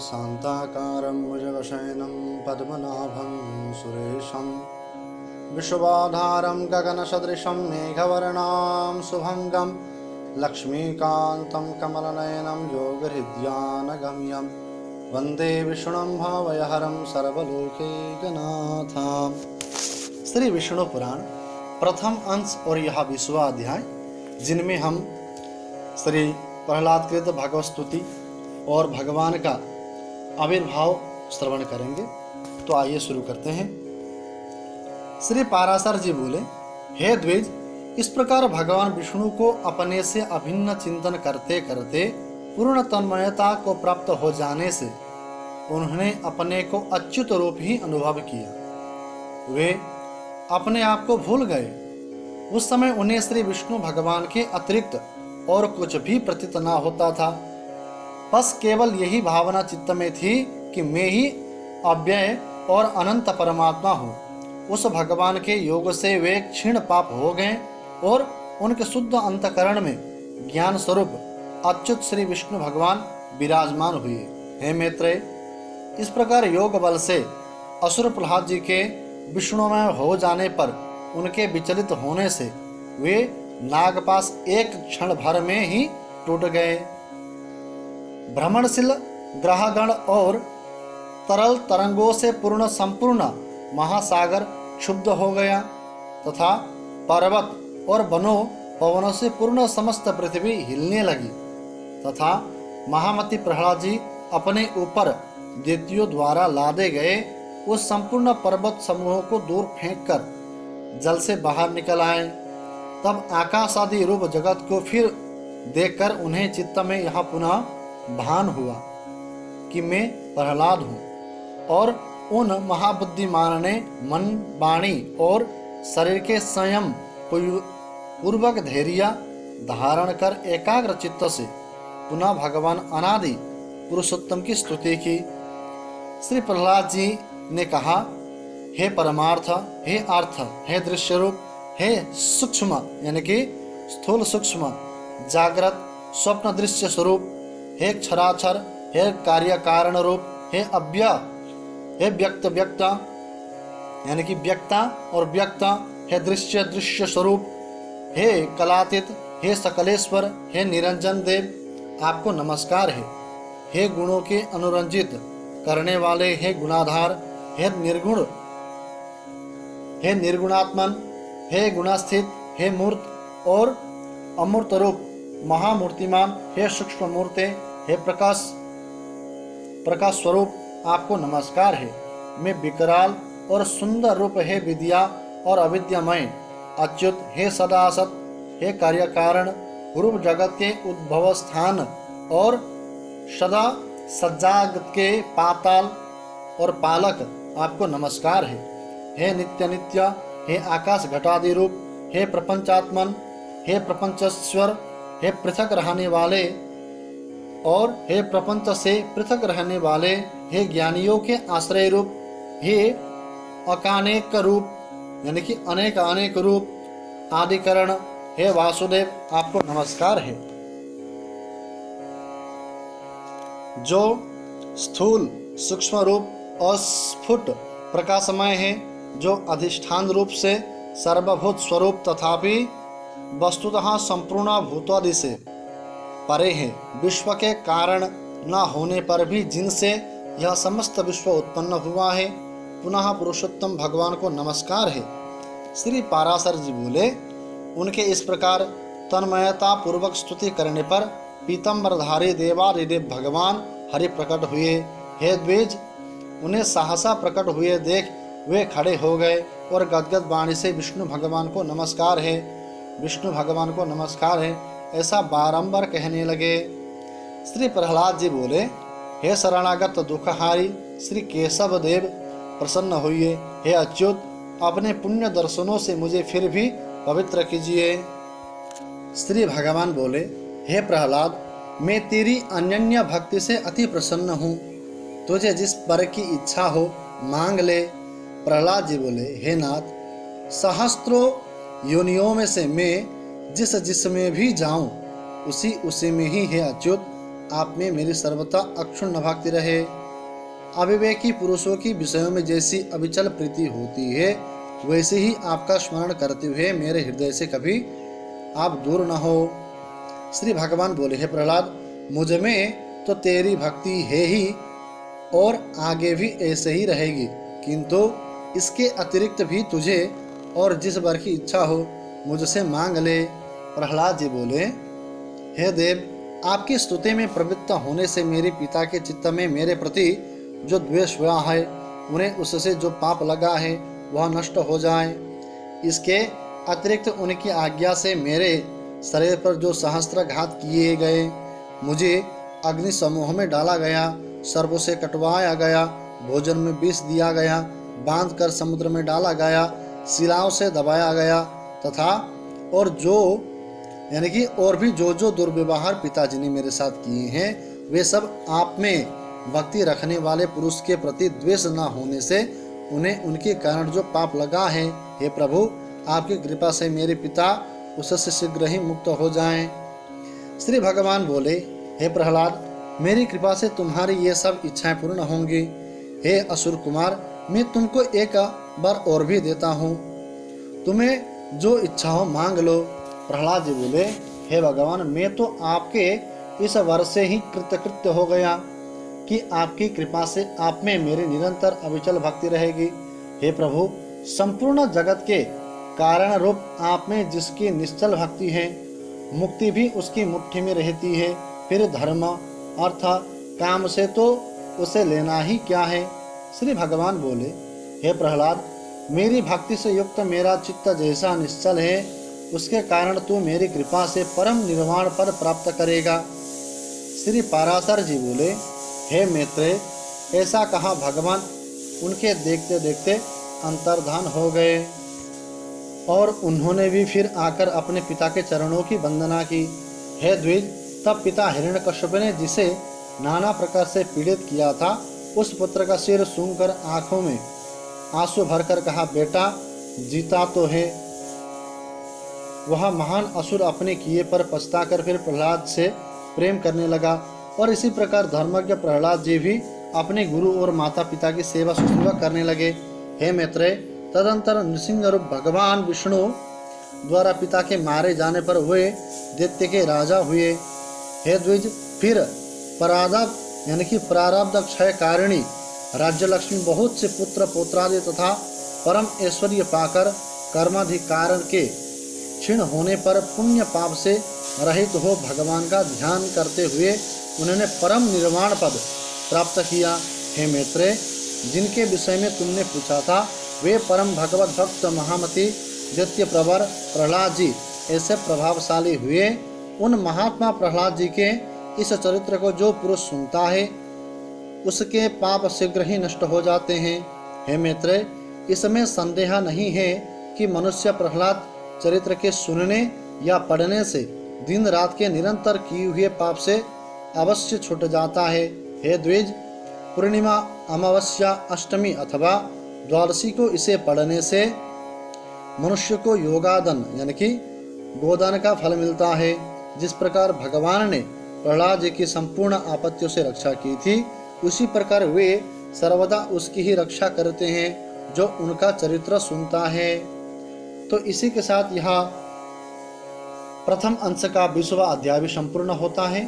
शान्ताकारं भुजगशयनं पद्मनाभं सुरेशं विश्वाधारं गगनसदृशं मेघवर्णां शुभङ्गं लक्ष्मीकान्तं कमलनयनं योगहृद्यानगम्यं वन्दे विष्णुं भावयहरं सर्वलोकैकनाथं। श्री विष्णु पुराण प्रथम अंश और यह 20वां अध्याय, जिनमें हम श्री प्रहलाद कृत भगवत स्तुति और भगवान का आविर्भाव श्रवण करेंगे। तो आइए शुरू करते हैं। श्री पाराशर जी बोले, हे द्विज, इस प्रकार भगवान विष्णु को अपने से अभिन्न चिंतन करते करते पूर्ण तन्मयता को प्राप्त हो जाने से उन्होंने अपने को अच्युत रूप ही अनुभव किया। वे अपने आप को भूल गए। उस समय उन्हें श्री विष्णु भगवान के अतिरिक्त और कुछ भी प्रतीत न होता था। बस केवल यही भावना चित्त में थी कि मैं ही अव्यय और अनंत परमात्मा हूँ। उस भगवान के योग से वे क्षीण पाप हो गए और उनके शुद्ध अंतकरण में ज्ञान स्वरूप अच्युत श्री विष्णु भगवान विराजमान हुए। हे मैत्रेय, इस प्रकार योग बल से असुर प्रहलाद जी के विष्णुमय हो जाने पर उनके विचलित होने से वे नागपाश एक क्षण भर में ही टूट गए। भ्रमणशील ग्रहगण और तरल तरंगों से पूर्ण संपूर्ण महासागर क्षुब्ध हो गया तथा पर्वत और वनों पवनों से पूर्ण समस्त पृथ्वी हिलने लगी तथा महामती प्रहलाद जी अपने ऊपर दैत्यों द्वारा लादे गए उस संपूर्ण पर्वत समूहों को दूर फेंककर जल से बाहर निकल आए। तब आकाश आदि रूप जगत को फिर देखकर उन्हें चित्त में यह पुनः भान हुआ कि मैं प्रहलाद हूँ, और उन महाबुद्धिमान ने मन, वाणी और शरीर के संयम पूर्वक धैर्य धारण कर एकाग्र चित्त से पुनः भगवान अनादि पुरुषोत्तम की स्तुति की। श्री प्रहलाद जी ने कहा, हे परमार्थ, हे अर्थ, हे दृश्य रूप, हे सूक्ष्म यानी कि स्थूल सूक्ष्म, जागृत स्वप्न दृश्य स्वरूप, हे क्षराक्षर, हे कार्य कारण रूप, हे अव्यय, हे व्यक्त व्यक्त यानी कि व्यक्ता और व्यक्त, हे दृश्य दृश्य स्वरूप, हे कलातीत, हे सकलेश्वर, हे निरंजन देव, आपको नमस्कार है। हे गुणों के अनुरंजित करने वाले, हे गुणाधार, हे निर्गुण, हे निर्गुणात्मन, हे गुणास्थित, हे मूर्त और अमूर्त रूप, महामूर्तिमान, हे सूक्ष्म मूर्ते, हे प्रकाश स्वरूप, आपको नमस्कार है। मैं विकराल और सुंदर रूप, हे विद्या और अविद्यामय अच्युत, हे सदासत, हे कार्य कारण रूप, जगत के उद्भव स्थान और सदा सज्जागत के पाताल और पालक, आपको नमस्कार है। हे नित्य नित्य, हे आकाश घटादि रूप, हे प्रपंचात्मन, हे प्रपंचेश्वर, हे पृथक रहने वाले और हे प्रपंच से पृथक रहने वाले, हे ज्ञानियों के आश्रय रूप, हे अकानेक रूप यानी कि अनेक अनेक रूप आदिकरण, हे वासुदेव, आपको नमस्कार है। जो स्थूल सूक्ष्म रूप और स्फुट प्रकाशमय है, जो अधिष्ठान रूप से सर्वभूत स्वरूप तथापि वस्तुतः संपूर्ण भूतादि से परे है, विश्व के कारण न होने पर भी जिनसे यह समस्त विश्व उत्पन्न हुआ है, पुनः पुरुषोत्तम भगवान को नमस्कार है। श्री पाराशर जी बोले, उनके इस प्रकार तन्मयता पूर्वक स्तुति करने पर पीतम्बरधारी देवादिदेव भगवान हरि प्रकट हुए। हे द्विज, उन्हें सहसा प्रकट हुए देख वे खड़े हो गए और गदगद वाणी से विष्णु भगवान को नमस्कार है, विष्णु भगवान को नमस्कार है, ऐसा बारंबार कहने लगे। श्री प्रहलाद जी बोले, हे शरणागत दुखहारी श्री केशव देव, प्रसन्न होइए। हे अच्युत, अपने पुण्य दर्शनों से मुझे फिर भी पवित्र कीजिए। श्री भगवान बोले, हे प्रहलाद, मैं तेरी अनन्य भक्ति से अति प्रसन्न हूँ। तुझे जिस वर की इच्छा हो मांग ले। प्रहलाद जी बोले, हे नाथ, सहस्त्रों योनियों में से मैं जिसमें भी जाऊं उसी में ही, हे अच्युत, आप में मेरी सर्वथा अक्षुण्ण भक्ति रहे। अविवेकी पुरुषों की विषयों में जैसी अविचल प्रीति होती है, वैसे ही आपका स्मरण करते हुए मेरे हृदय से कभी आप दूर न हो। श्री भगवान बोले, हे प्रहलाद, मुझ में तो तेरी भक्ति है ही और आगे भी ऐसे ही रहेगी, किंतु इसके अतिरिक्त भी तुझे और जिस वर की इच्छा हो मुझसे मांग ले। प्रहलाद जी बोले, हे देव, आपकी स्तुति में प्रवृत्त होने से मेरे पिता के चित्त में मेरे प्रति जो द्वेष हुआ है, उन्हें उससे जो पाप लगा है वह नष्ट हो जाए। इसके अतिरिक्त उनकी आज्ञा से मेरे शरीर पर जो सहस्त्राघात किए गए, मुझे अग्नि समूह में डाला गया, सर्पों से कटवाया गया, भोजन में विष दिया गया, बांधकर समुद्र में डाला गया, शिलाओं से दबाया गया तथा और भी जो दुर्व्यवहार पिताजी ने मेरे साथ किए हैं, वे सब आप में भक्ति रखने वाले पुरुष के प्रति द्वेष न होने से उन्हें उनके कारण जो पाप लगा है, हे प्रभु, आपकी कृपा से मेरे पिता उससे शीघ्र ही मुक्त हो जाएं। श्री भगवान बोले, हे प्रहलाद, मेरी कृपा से तुम्हारी ये सब इच्छाएं पूर्ण होंगी। हे असुर कुमार, मैं तुमको एक बार और भी देता हूँ, तुम्हें जो इच्छा हो मांग लो। प्रहलाद जी बोले, हे भगवान, मैं तो आपके इस वर से ही कृतकृत्य हो गया कि आपकी कृपा से आप में मेरी निरंतर अविचल भक्ति रहेगी। हे प्रभु, संपूर्ण जगत के कारण रूप आप में जिसकी निश्चल भक्ति है, मुक्ति भी उसकी मुट्ठी में रहती है। फिर धर्म अर्थ काम से तो उसे लेना ही क्या है। श्री भगवान बोले, हे प्रहलाद, मेरी भक्ति से युक्त मेरा चित्त जैसा निश्चल है, उसके कारण तू मेरी कृपा से परम निर्वाण पद प्राप्त करेगा। श्री पाराशर जी बोले, हे मैत्रेय, ऐसा कहा भगवान उनके देखते देखते अंतर्धान हो गए और उन्होंने भी फिर आकर अपने पिता के चरणों की वंदना की। हे द्विज, तब पिता हिरण्यकश्यप ने जिसे नाना प्रकार से पीड़ित किया था, उस पुत्र का सिर सूंघकर आंखों में आंसू भरकर कहा, बेटा जीता तो है। वह महान असुर अपने किए पर पछताकर फिर प्रहलाद से प्रेम करने लगा और इसी प्रकार धर्मज्ञ प्रहलाद जी भी अपने गुरु और माता पिता की सेवा शुश्रूषा करने लगे। हे मैत्रेय, तदंतर नृसिंह रूप भगवान विष्णु द्वारा पिता के मारे जाने पर वे दैत्य के राजा हुए। हे द्विज, फिर प्रारब्ध क्षय कारिणी राज्य लक्ष्मी बहुत से पुत्र पौत्रादि तथा परम ऐश्वर्य पाकर कर्माधिकार के क्षीण होने पर पुण्य पाप से रहित हो भगवान का ध्यान करते हुए उन्होंने परम निर्वाण पद प्राप्त किया। हे मैत्रेय, जिनके विषय में तुमने पूछा था, वे परम भगवत भक्त महामति दैत्य प्रवर प्रहलाद जी ऐसे प्रभावशाली हुए। उन महात्मा प्रहलाद जी के इस चरित्र को जो पुरुष सुनता है, उसके पाप शीघ्र ही नष्ट हो जाते हैं। हे मैत्रेय, इसमें संदेह नहीं है कि मनुष्य प्रहलाद चरित्र के सुनने या पढ़ने से दिन रात के निरंतर किए हुए पाप से अवश्य छूट जाता है। हे द्विज, पूर्णिमा, अमावस्या, अष्टमी अथवा द्वादशी को इसे पढ़ने से मनुष्य को योगादन गोदान का फल मिलता है। जिस प्रकार भगवान ने प्रहलाद जी की संपूर्ण आपत्तियों से रक्षा की थी, उसी प्रकार वे सर्वदा उसकी ही रक्षा करते हैं जो उनका चरित्र सुनता है। तो इसी के साथ यहाँ प्रथम अंश का 20वां अध्याय भी संपूर्ण होता है।